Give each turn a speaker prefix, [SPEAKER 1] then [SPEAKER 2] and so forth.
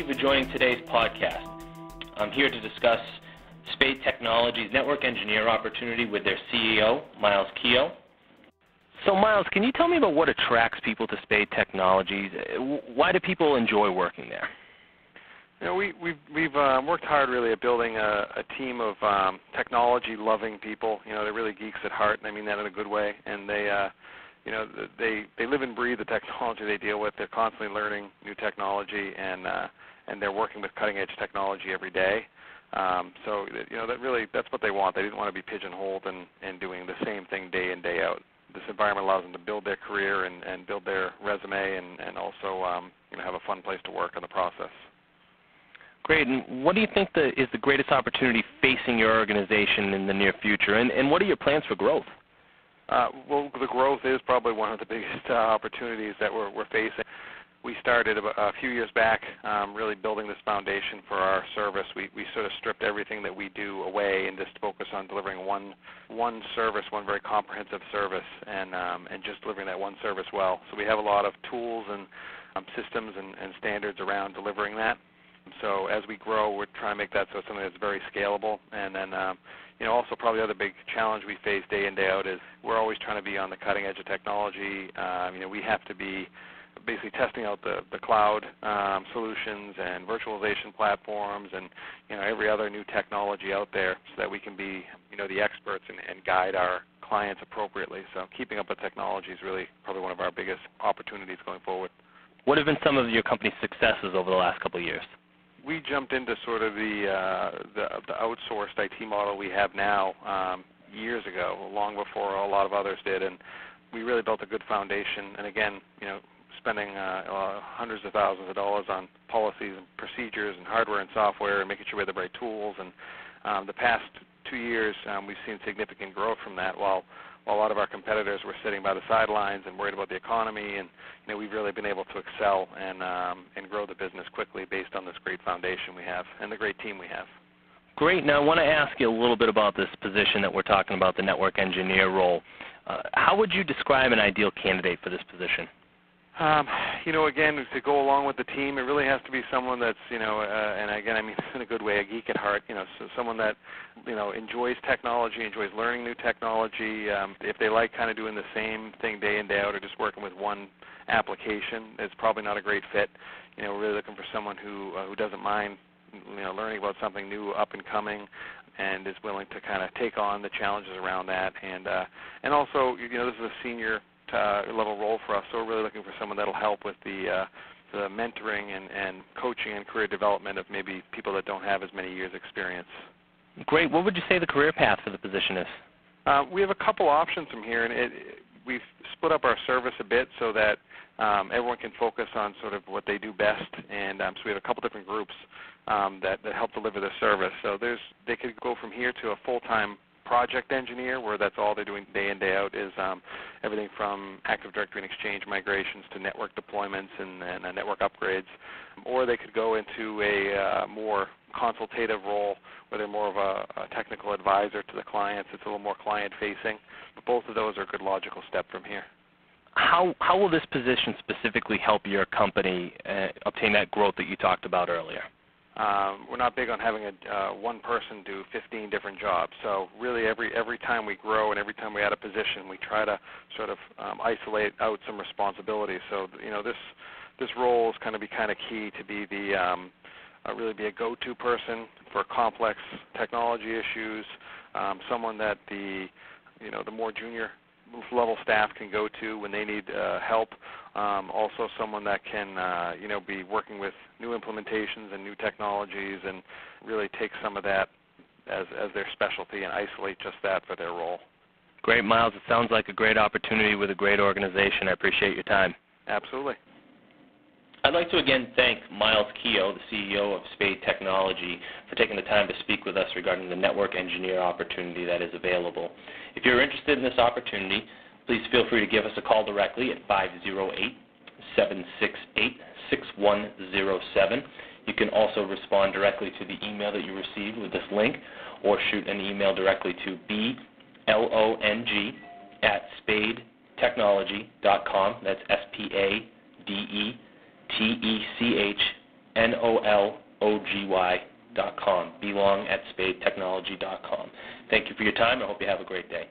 [SPEAKER 1] you for joining today's podcast. I'm here to discuss Spade Technology's network engineer opportunity with their CEO, Miles Keogh. So, Miles, can you tell me about what attracts people to Spade Technologies? Why do people enjoy working there?
[SPEAKER 2] You know, we've worked hard really at building a team of technology-loving people. You know, they're really geeks at heart, and I mean that in a good way. And they live and breathe the technology they deal with. They're constantly learning new technology, and they're working with cutting-edge technology every day. So that's what they want. They didn't want to be pigeonholed and doing the same thing day in, day out. This environment allows them to build their career and build their resume, and also have a fun place to work in the process.
[SPEAKER 1] Great. And what do you think is the greatest opportunity facing your organization in the near future? And what are your plans for growth?
[SPEAKER 2] Well, the growth is probably one of the biggest opportunities that we're facing. We started a few years back really building this foundation for our service. We sort of stripped everything that we do away and just focus on delivering one service, one very comprehensive service, and just delivering that one service well. So we have a lot of tools and systems and standards around delivering that. So as we grow, we're trying to make that so something that's very scalable. And then, also probably the other big challenge we face day in, day out is we're always trying to be on the cutting edge of technology. We have to be basically testing out the cloud solutions and virtualization platforms and every other new technology out there so that we can be the experts and guide our clients appropriately. So keeping up with technology is really probably one of our biggest opportunities going forward.
[SPEAKER 1] What have been some of your company's successes over the last couple of years?
[SPEAKER 2] We jumped into sort of the outsourced IT model we have now years ago, long before a lot of others did, and we really built a good foundation. And again, spending hundreds of thousands of dollars on policies and procedures and hardware and software and making sure we have the right tools. And the past 2 years, we've seen significant growth from that, while a lot of our competitors were sitting by the sidelines and worried about the economy. And we've really been able to excel and grow the business quickly based on this great foundation we have and the great team we have.
[SPEAKER 1] Great. Now I want to ask you a little bit about this position that we're talking about, the network engineer role. How would you describe an ideal candidate for this position?
[SPEAKER 2] Again, to go along with the team, it really has to be someone that's, and again, I mean in a good way, a geek at heart, so someone that, enjoys technology, enjoys learning new technology. If they like kind of doing the same thing day in, day out or just working with one application, it's probably not a great fit. We're really looking for someone who doesn't mind, learning about something new, up and coming, and is willing to kind of take on the challenges around that. And also, this is a senior level role for us, so we're really looking for someone that will help with the mentoring and coaching and career development of maybe people that don't have as many years' experience.
[SPEAKER 1] Great. What would you say the career path for the position is?
[SPEAKER 2] We have a couple options from here, and we've split up our service a bit so that everyone can focus on sort of what they do best, and so we have a couple different groups that help deliver the service. So they could go from here to a full-time project engineer, where that's all they're doing day in, day out, is everything from Active Directory and Exchange migrations to network deployments and network upgrades. Or they could go into a more consultative role where they're more of a technical advisor to the clients. It's a little more client-facing. But both of those are a good logical step from here.
[SPEAKER 1] How will this position specifically help your company obtain that growth that you talked about earlier?
[SPEAKER 2] We're not big on having one person do 15 different jobs. So really every time we grow and every time we add a position, we try to sort of isolate out some responsibilities. So this role is going to be kind of key to be really be a go-to person for complex technology issues, someone that the more junior level staff can go to when they need help. Also someone that can be working with new implementations and new technologies and really take some of that as their specialty and isolate just that for their role.
[SPEAKER 1] Great, Miles. It sounds like a great opportunity with a great organization. I appreciate your time.
[SPEAKER 2] Absolutely.
[SPEAKER 1] I'd like to again thank Miles Keogh, the CEO of Spade Technology, for taking the time to speak with us regarding the network engineer opportunity that is available. If you're interested in this opportunity, please feel free to give us a call directly at 508-768-6107. You can also respond directly to the email that you received with this link, or shoot an email directly to blong@spadetechnology.com. That's SPADETECHNOLOGY.com. belongogy.com, belong@spadetechnology.com. Thank you for your time. I hope you have a great day.